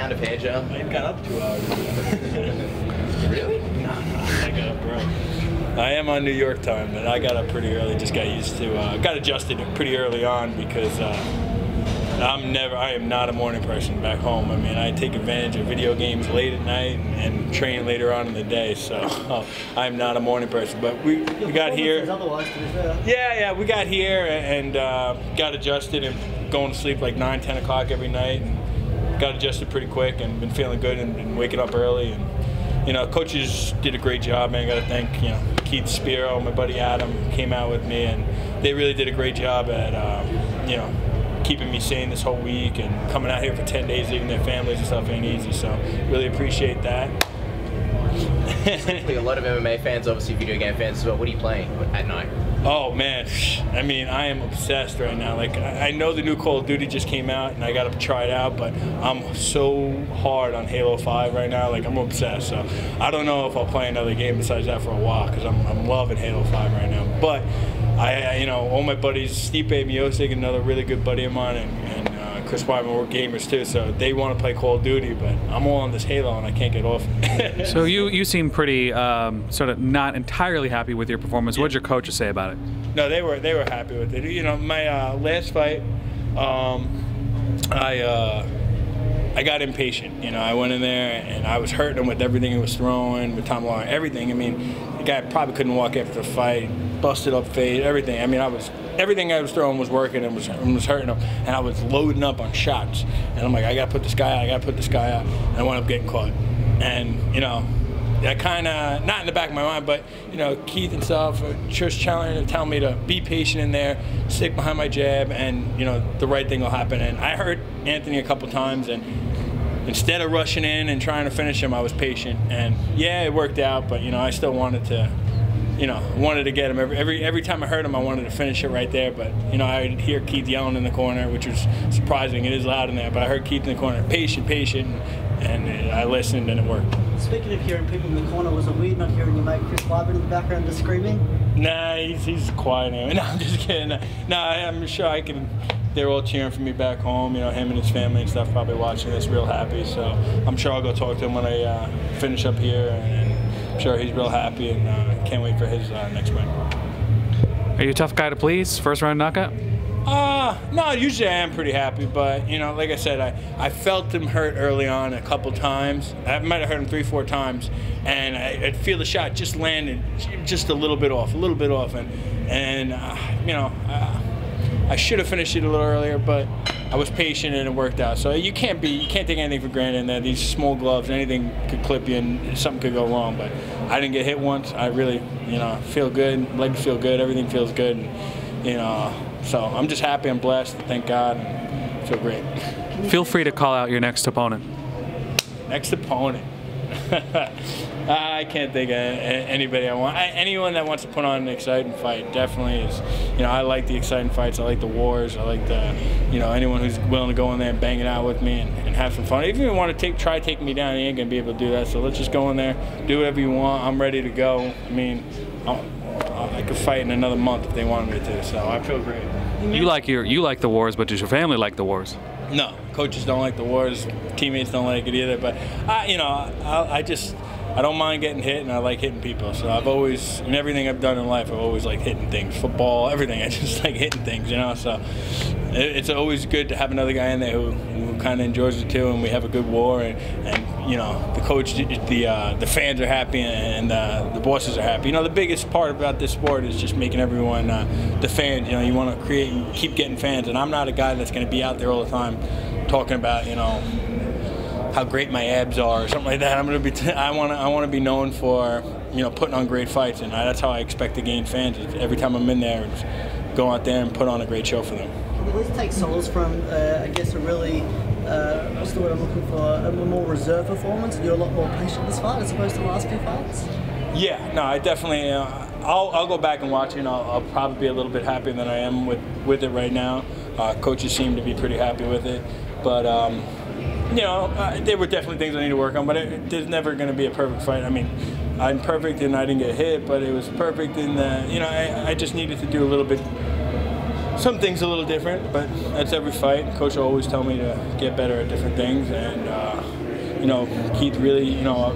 kind of had you? I got up 2 hours ago. Really? No, I got up early. I am on New York time, and I got up pretty early. Just got used to, got adjusted pretty early on because I am not a morning person back home. I mean, I take advantage of video games late at night and train later on in the day, so I'm not a morning person. But we got here. Yeah, we got here and got adjusted and going to sleep like 9, 10 o'clock every night. And got adjusted pretty quick and been feeling good and been waking up early. And you know, coaches did a great job, man. I got to thank, you know, Keith Spiro, my buddy Adam came out with me, and they really did a great job at, you know, keeping me sane this whole week and coming out here for 10 days, leaving their families and stuff ain't easy. So really appreciate that. A lot of MMA fans, obviously video game fans as well. What are you playing at night? Oh man, I mean, I am obsessed right now. Like, I know the new Call of Duty just came out and I got to try it out, but I'm so hard on Halo 5 right now. Like, I'm obsessed. So I don't know if I'll play another game besides that for a while because I'm loving Halo 5 right now. But you know, all my buddies, Stipe Miocic, another really good buddy of mine, and Chris Wyman, we're gamers too, so they want to play Call of Duty, but I'm all on this Halo and I can't get off. So you seem pretty sort of not entirely happy with your performance. What did your coaches say about it? No, they were happy with it. You know, my last fight, I got impatient. You know, I went in there and I was hurting him with everything he was throwing, with Tom Lawler, everything. I mean, the guy probably couldn't walk after the fight, busted up face, everything. I mean, everything I was throwing was working and was hurting him, and I was loading up on shots. And I'm like, I gotta put this guy out, I gotta put this guy out. And I wound up getting caught. And you know, I kind of, not in the back of my mind, but you know, Keith and stuff, just challenging to tell me to be patient in there, stick behind my jab, and you know, the right thing will happen. And I hurt Anthony a couple times, and instead of rushing in and trying to finish him, I was patient. And yeah, it worked out, but you know, I still wanted to. You know, wanted to get him. Every time I heard him, I wanted to finish it right there. But, you know, I would hear Keith yelling in the corner, which was surprising. It is loud in there. But I heard Keith in the corner, patient, and I listened and it worked. Speaking of hearing people in the corner, was it weird not hearing your mate Chris Wyman in the background just screaming? Nah, he's quiet anyway. No, I'm just kidding. No, I'm sure I can. They're all cheering for me back home. You know, him and his family and stuff probably watching this real happy. So I'm sure I'll go talk to him when I finish up here. And I'm sure he's real happy and can't wait for his next win. Are you a tough guy to please? First round knockout? No, usually I am pretty happy, but you know, like I said, I felt him hurt early on a couple times. I might have hurt him 3, 4 times, and I'd feel the shot just landed just a little bit off, and you know, I should have finished it a little earlier, but I was patient and it worked out. So you can't take anything for granted in that these small gloves, anything could clip you and something could go wrong. But I didn't get hit once. I really, you know, feel good. Legs feel good. Everything feels good. And, you know, so I'm just happy. I'm blessed. Thank God. And feel great. Feel free to call out your next opponent. Next opponent. I can't think of anybody I want. Anyone that wants to put on an exciting fight definitely is. You know, I like the exciting fights. I like the wars. I like the, you know, anyone who's willing to go in there and bang it out with me and have some fun. Even if you want to try taking me down, you ain't gonna be able to do that. So let's just go in there, do whatever you want. I'm ready to go. I mean, I could fight in another month if they wanted me to. So I feel great. You like the wars, but does your family like the wars? No, coaches don't like the wars. Teammates don't like it either. But you know, I don't mind getting hit, and I like hitting people. So I've always, in everything I've done in life, I've always liked hitting things. Football, everything. I just like hitting things, you know. So it's always good to have another guy in there who kind of enjoys it too, and we have a good war. And you know, the coach, the fans are happy, and the bosses are happy. You know, the biggest part about this sport is just making everyone, the fans. You know, you want to create and keep getting fans. And I'm not a guy that's going to be out there all the time talking about, you know, how great my abs are or something like that. I want to be known for, you know, putting on great fights, and that's how I expect to gain fans. Every time I'm in there, just go out there and put on a great show for them. Can you at least take solace from, I guess, a really, what's the word I'm looking for, a more reserved performance, and you're a lot more patient this fight as opposed to the last few fights? Yeah, no, I definitely. I'll go back and watch it, and I'll probably be a little bit happier than I am with it right now. Coaches seem to be pretty happy with it, but. You know, there were definitely things I need to work on, but there's never going to be a perfect fight. I mean, I'm perfect and I didn't get hit, but it was perfect in the, you know, I just needed to do a little bit, some things a little different, but that's every fight. Coach will always tell me to get better at different things, and you know, Keith really, you know,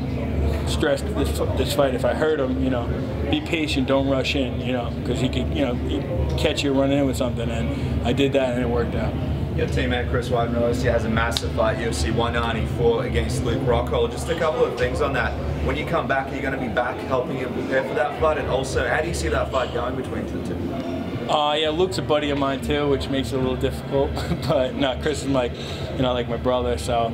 stressed this fight. If I hurt him, you know, be patient, don't rush in, you know, because he could, you know, he'd catch you running in with something, and I did that and it worked out. Your teammate Chris Weidman has a massive fight, UFC 194 against Luke Rockhold. Just a couple of things on that. When you come back, are you going to be back helping him prepare for that fight? And also, how do you see that fight going between the two? Yeah, Luke's a buddy of mine too, which makes it a little difficult. But no, Chris is like, you know, like my brother. So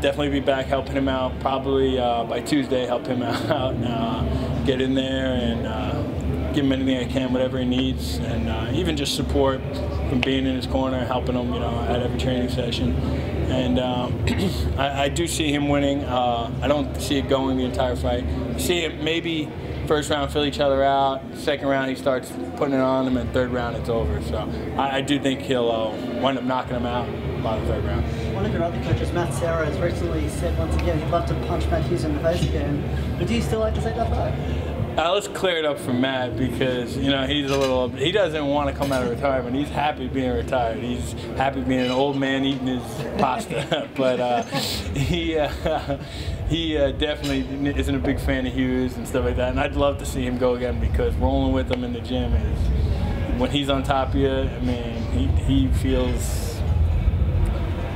definitely be back helping him out. Probably by Tuesday, help him out, get in there and give him anything I can, whatever he needs, and even just support from being in his corner, helping him, you know, at every training session. And I do see him winning. I don't see it going the entire fight. I see it maybe first round fill each other out, second round he starts putting it on him, and third round it's over. So I do think he'll wind up knocking him out by the third round. One of your other coaches, Matt Serra, has recently said once again he'd love to punch Matt Hughes in the face again. But do you still like to say that fight? Let's clear it up for Matt, because you know he doesn't want to come out of retirement. He's happy being retired. He's happy being an old man eating his pasta. But he definitely isn't a big fan of Hughes and stuff like that. And I'd love to see him go again, because rolling with him in the gym is, when he's on top of you, I mean, he feels.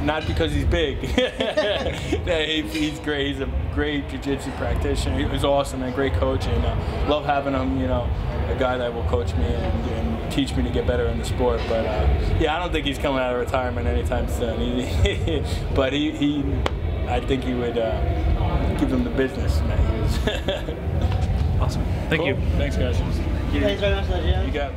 Not because he's big. He's great. He's a great jiu-jitsu practitioner. He was awesome and a great coach, and love having him, you know, a guy that will coach me and teach me to get better in the sport. But yeah, I don't think he's coming out of retirement anytime soon. But I think he would give him the business. Awesome. Thank you. Thanks, guys. Thanks very much, Gian. You got it.